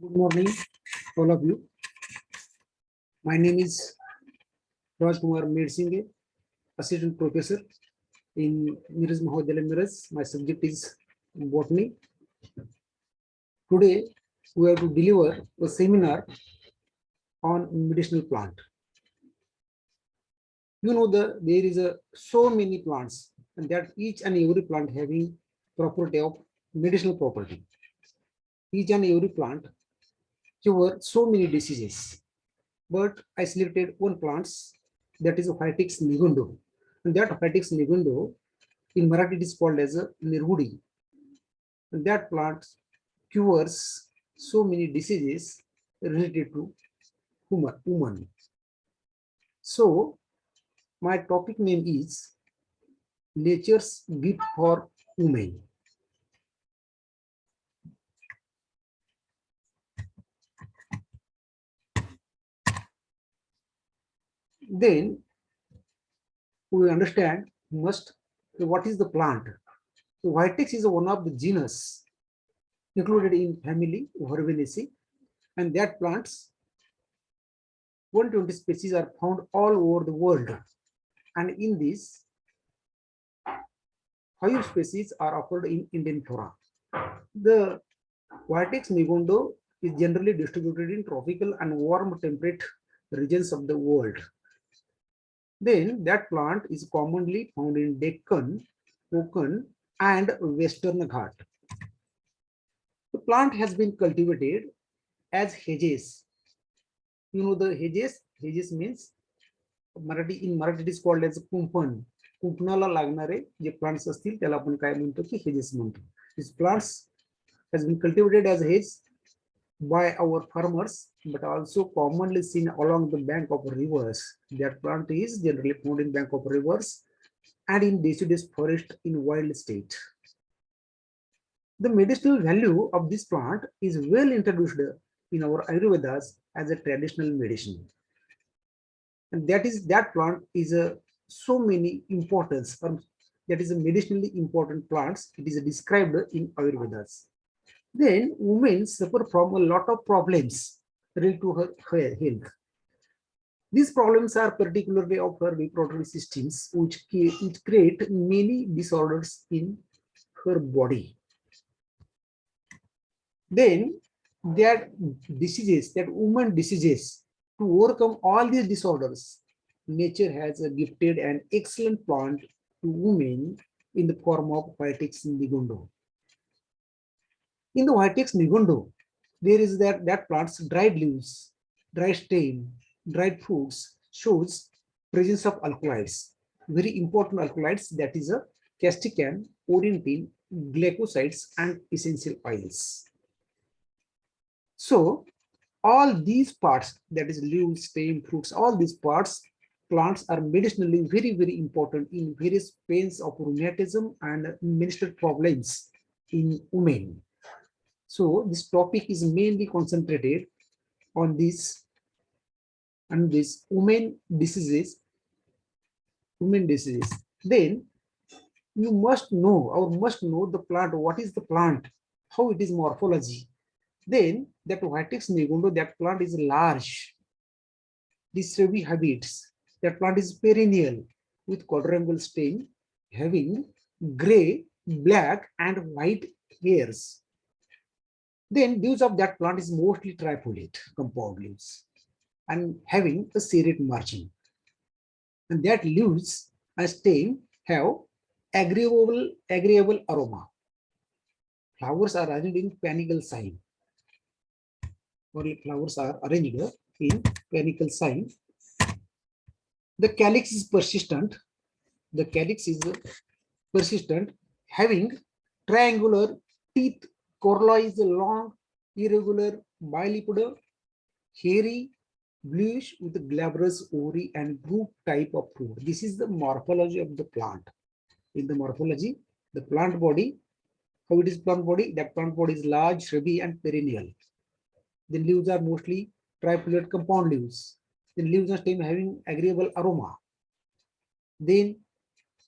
Good morning, all of you. My name is Rajkumar Medsinghe, Assistant Professor in Miraj Mahodaya Miraj. My subject is botany. Today, we have to deliver a seminar on medicinal plant. You know that there is so many plants, and that each and every plant having property of medicinal property. Each and every plant cure so many diseases. But I selected one plants, that is Phytix nigundo. And that Phytix nigundo in Marathi it is called as a nirgudi. And that plant cures so many diseases related to woman. So my topic name is Nature's Gift for Women. Then we understand must what is the plant. So Vitex is one of the genus included in family Verbenaceae, and that plants 120 species are found all over the world, and in these 5 species are occurred in Indian flora. The Vitex nigundo is generally distributed in tropical and warm temperate regions of the world. Then that plant is commonly found in Deccan, Konkan, and Western Ghat. The plant has been cultivated as hedges. You know the hedges? Hedges means in Marathi it is called as kumpan. कुंपणाला लागणारे जे plants असतील त्याला आपण काय म्हणतो की hedges म्हणतो. These plants has been cultivated as hedges by our farmers, but also commonly seen along the bank of rivers. That plant is generally found in bank of rivers and in deciduous forest in wild state. The medicinal value of this plant is well introduced in our Ayurvedas as a traditional medicine. And that plant is so many importance, that is a medicinally important plants. It is described in Ayurvedas. Then women suffer from a lot of problems related to her health. These problems are particularly of her reproductive systems, which create many disorders in her body. Then that woman diseases, to overcome all these disorders, nature has gifted an excellent plant to women in the form of Vitex nigundo. In the Vitex nigundo, there is that plant's dried leaves, dry stem, dried fruits shows presence of alkaloids, very important alkaloids, that is a castican, orientin, glycosides, and essential oils. So all these parts, that is leaves, stem, fruits, all these parts, plants are medicinally very, very important in various pains of rheumatism and menstrual problems in women. So this topic is mainly concentrated on this and these women diseases. Then you must know the plant. What is the plant? How it is morphology? Then that Vitex nigundo, that plant is large. This shrubby habits. That plant is perennial with quadrangular stem having gray, black, and white hairs. Then leaves of that plant is mostly trifoliate compound leaves and having a serrate margin. And that leaves and stem have agreeable aroma. Flowers are arranged in panicle sign. Flowers are arranged in panicle sign. The calyx is persistent. Having triangular teeth. Corolla is long, irregular, biliped, hairy, bluish with glabrous ovary and group type of fruit. This is the morphology of the plant. In the morphology, the plant body, how it is plant body? That plant body is large, shrubby, and perennial. The leaves are mostly trifoliate compound leaves. The leaves and stem having agreeable aroma. Then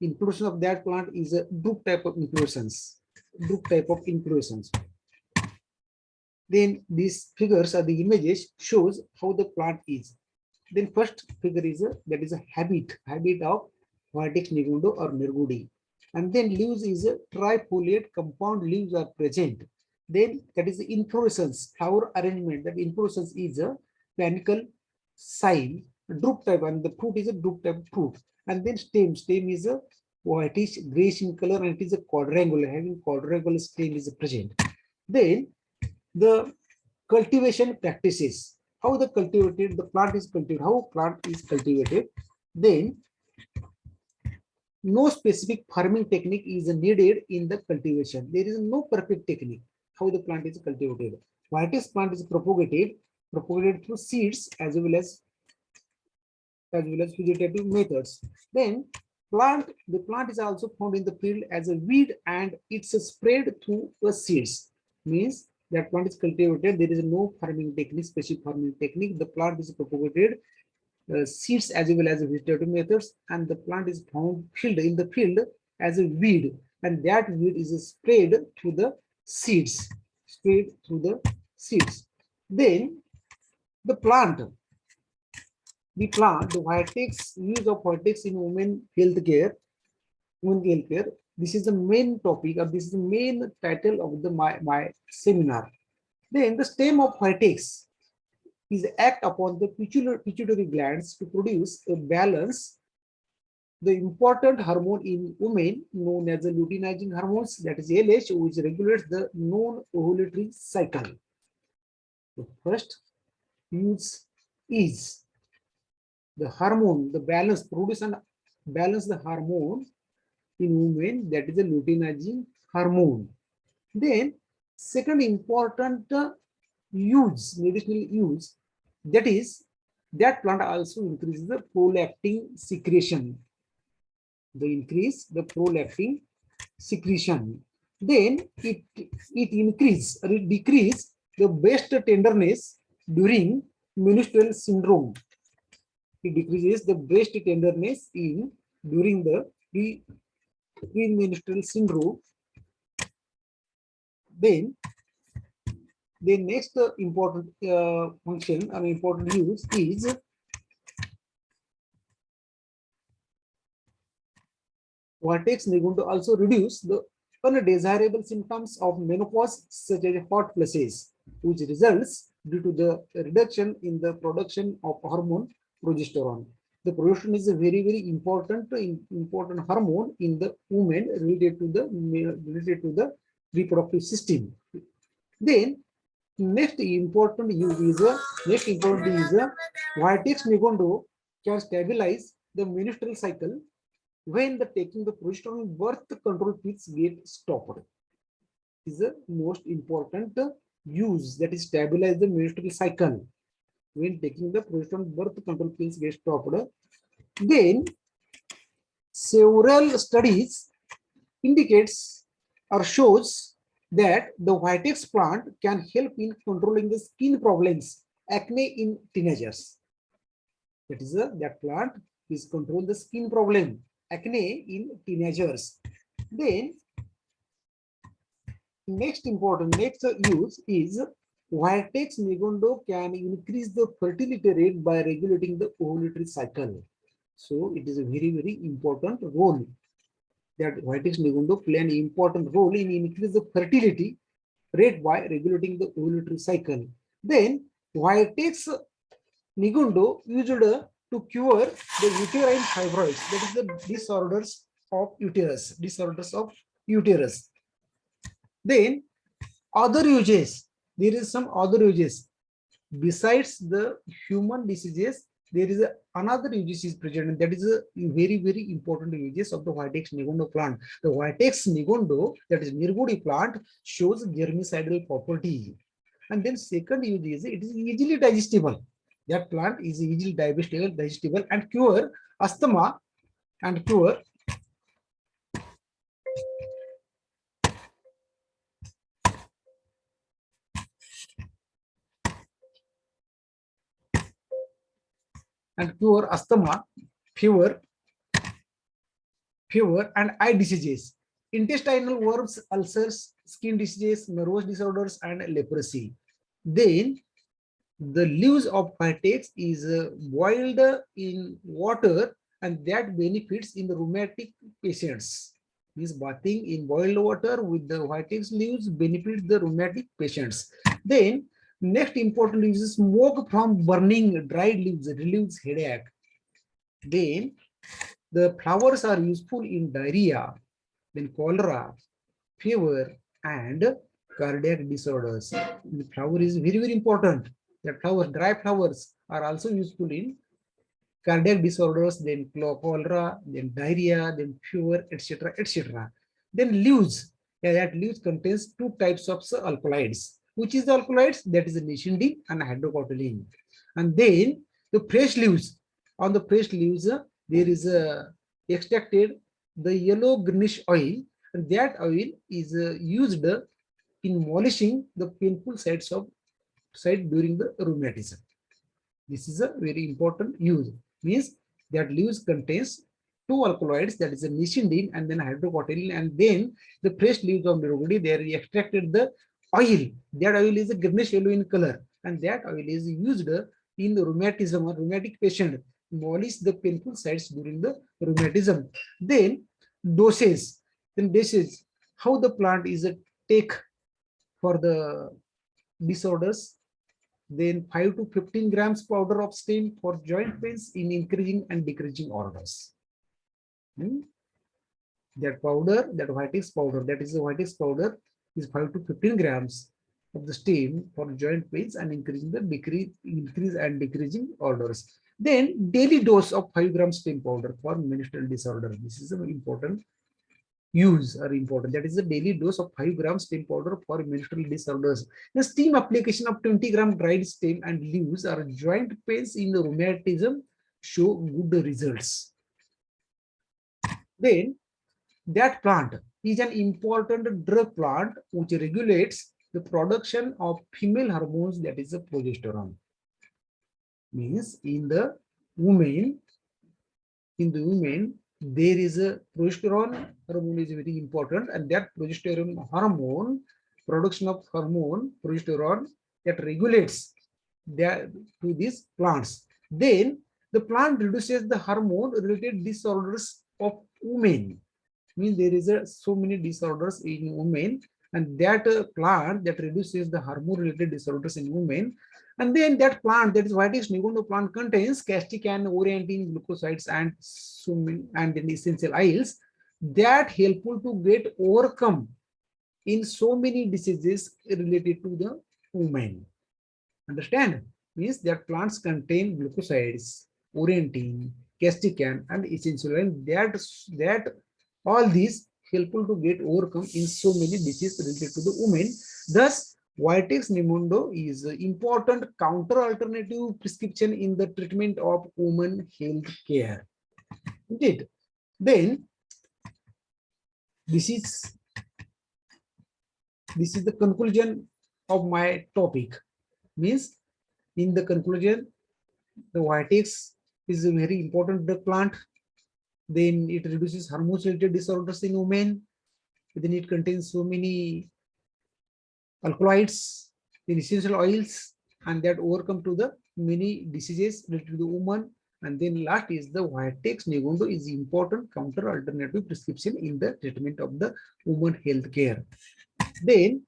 inflorescence of that plant is a drupe type of inflorescence. Then these figures or the images shows how the plant is. Then first figure is that is a habit of Vitex nigundo or Nirgudi. And then leaves is a trifoliate compound leaves are present. Then that is the inflorescence, flower arrangement. That inflorescence is a panicle sign, drupe type, and the fruit is a drupe type fruit. And then stem is a whitish grayish in color, and it is a quadrangular, having quadrangular stem is present. Then the cultivation practices, how the plant is cultivated, how plant is cultivated. Then no specific farming technique is needed in the cultivation. There is no perfect technique how the plant is cultivated. Vitex plant is propagated through seeds as well as vegetative methods. Then the plant is also found in the field as a weed, and it's spread through the seeds. Means that plant is cultivated. There is no farming technique, specific farming technique. The plant is propagated seeds as well as vegetative methods, and the plant is found in the field as a weed, and that weed is spread through the seeds. Then the Vitex, use of Vitex in women healthcare. This is the main topic, or this is the main title of my seminar. Then the stem of Vitex is act upon the pituitary glands to produce a balance, the important hormone in women known as the luteinizing hormones, that is LH, which regulates the non-ovulatory cycle. The first use is the hormone, the balance, produce and balance the hormone in women, that is the luteinizing hormone. Then second important use, medicinal use, that is that plant also increases the prolactin secretion. Increase the prolactin secretion. Then it increase or it decrease the breast tenderness during menstrual syndrome. It decreases the breast tenderness during the premenstrual syndrome. Then the next important function or important use is Vitex nigundo also reduce the undesirable symptoms of menopause, such as hot flushes, which results due to the reduction in the production of hormone progesterone. The progesterone is a very important hormone in the woman related to the reproductive system. Then next important use is Vitex nigundo can stabilize the menstrual cycle when taking the progesterone birth control pills get stopped. Is the most important use, that is stabilize the menstrual cycle when taking the progesterone birth control pills get stopped. Then several studies indicates or shows that the Vitex plant can help in controlling the skin problems, acne in teenagers. That is that plant is control the skin problem, acne in teenagers. Then next use is Vitex nigundo can increase the fertility rate by regulating the ovulatory cycle. So it is a very important role that Vitex nigundo play an important role in increase the fertility rate by regulating the ovulatory cycle. Then Vitex nigundo used to cure the uterine fibroids, that is the disorders of uterus. Then other uses, there is some other uses besides the human diseases. There is another uses is present, and that is a very important uses of the Vitex nigundo plant. The Vitex nigundo, that is Nirgudi plant, shows germicidal property. And then second use is it is easily digestible. That plant is easily digestible and cure asthma and cure asthma, fever and eye diseases, intestinal worms, ulcers, skin diseases, nervous disorders, and leprosy. Then the leaves of whitex is boiled in water, and that benefits in the rheumatic patients. Means bathing in boiled water with the whitex leaves benefits the rheumatic patients. Then next important is smoke from burning dried leaves relieves headache. Then the flowers are useful in diarrhea, then cholera, fever, and cardiac disorders. The flower is very, very important. The flowers, dry flowers, are also useful in cardiac disorders, then cholera, then diarrhea, then fever, etc., etc. Then leaves, yeah, that leaves contains two types of alkaloids. Which is the alkaloids? That is the nisindine and hydrocotylene. And then the fresh leaves. On the fresh leaves, there is extracted the yellow greenish oil, and that oil is used in molishing the painful side during the rheumatism. This is a very important use. Means that leaves contains two alkaloids, that is a nisindine and then hydrocotylene, and then the fresh leaves of Nirogudi, they are extracted the oil. That oil is a greenish yellow in color, and that oil is used in the rheumatism or rheumatic patient, molish the painful sites during the rheumatism. Then doses, how the plant is a take for the disorders. Then 5 to 15 grams powder of stem for joint pains in increasing and decreasing orders. That powder, that whitex powder, that is the whitex powder, is 5 to 15 grams of the stem for joint pains and increase and decreasing orders. Then daily dose of 5 grams stem powder for menstrual disorder. This is an important use are important. That is the daily dose of 5 grams stem powder for menstrual disorders. The steam application of 20 gram dried stem and leaves or joint pains in the rheumatism show good results. Then that plant is an important drug plant which regulates the production of female hormones, that is the progesterone. Means in the women, there is a progesterone hormone is very important, and that progesterone hormone, production of hormone progesterone, that regulates that to these plants. Then the plant reduces the hormone related disorders of women. Means there is so many disorders in women, and that plant that reduces the hormone related disorders in women. And then that plant, that is whitex nigundo plant, contains castic and orientin glucosides and then essential oils that helpful to get overcome in so many diseases related to the women. Understand? Means that plants contain glucosides, orientin, castican, and essential oil that all these helpful to get overcome in so many diseases related to the women. Thus, Vitex Nimondo is an important counter alternative prescription in the treatment of women health care. Indeed. Then this is the conclusion of my topic. Means in the conclusion, the Vitex is a very important drug plant. Then it reduces hormone-related disorders in women. Then it contains so many alkaloids, essential oils, and that overcome to the many diseases related to the woman. And then last is the Vitex Nigundo is important counter alternative prescription in the treatment of the woman health care. Then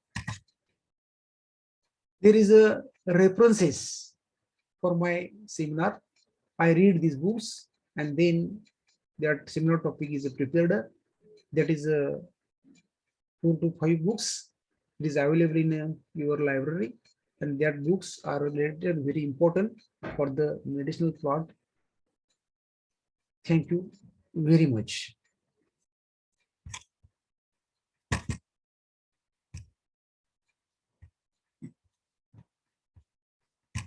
there is a references for my seminar. I read these books, and then that similar topic is prepared. That is 4 to 5 books. It is available in your library, and that books are related very important for the medicinal plant. Thank you very much.